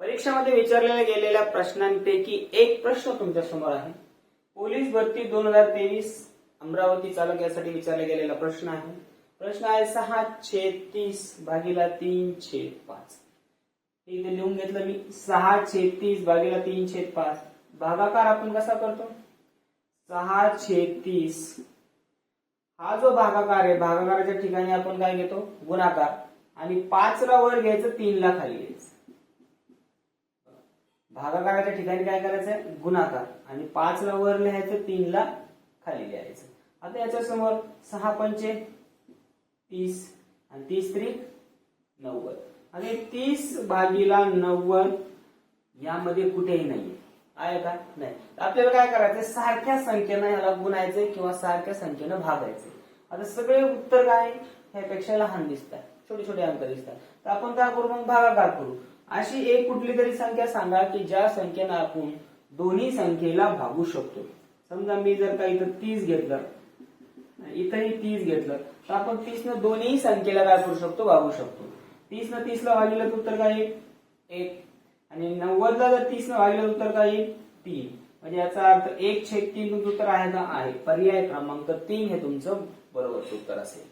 परीक्षेमध्ये विचारलेल्या गेलेल्या प्रश्नांपैकी एक प्रश्न तुमच्या समोर आहे. पोलीस भरती 2023 अमरावती चालक यासाठी विचारला गेलेला प्रश्न आहे. प्रश्न आहे 6/30/3/5. इथे लिहून घेतलं मी 6/30/3/5. भागाकार आपण कसा करतो? 6/30 हा जो भागाकार आहे, भागाकाराच्या ठिकाणी आपण काय घेतो? गुणाकार. आणि 5 ला वर घ्यायचं, 3 ला खाली घ्यायचं. भागाकाराच्या ठिकाणी काय करायचंय? गुणाकार. आणि 5 ला वर लिहायचं, 3 ला खाली लिहायचं. आता याच्या समोर 6×5 = 30 आणि 30×3 = 90. आणि 30/90 यामध्ये कुठेही नाहीये, आहे का? नाही. आपल्याला काय करायचंय? सारख्या संख्येनं याला गुणायचंय किंवा सारख्या संख्येनं भागायचंय. आता सगळे उत्तर काय ह्यापेक्षा लहान दिसतात, छोटे छोटे अंक दिसतात. तर आपण काय करू? मग भागाकार करू. अशी एक कुठली तरी संख्या सांगा की ज्या संख्येनं आपण दोन्ही संख्येला भागू शकतो. समजा मी जर का इथं 30 घेतलं, इथंही 30 घेतलं, तर आपण 30 न दोन्ही संख्येला काय करू शकतो? भागू शकतो. 30 न 30 ला भागलेलं उत्तर काय येईल? 1. आणि 90 ला जर 30 न भागलेलं उत्तर काय येईल? 3. म्हणजे याचा अर्थ 1/3 उत्तर आहे का? आहे. पर्याय क्रमांक 3 हे तुमचं बरोबरचं उत्तर असेल.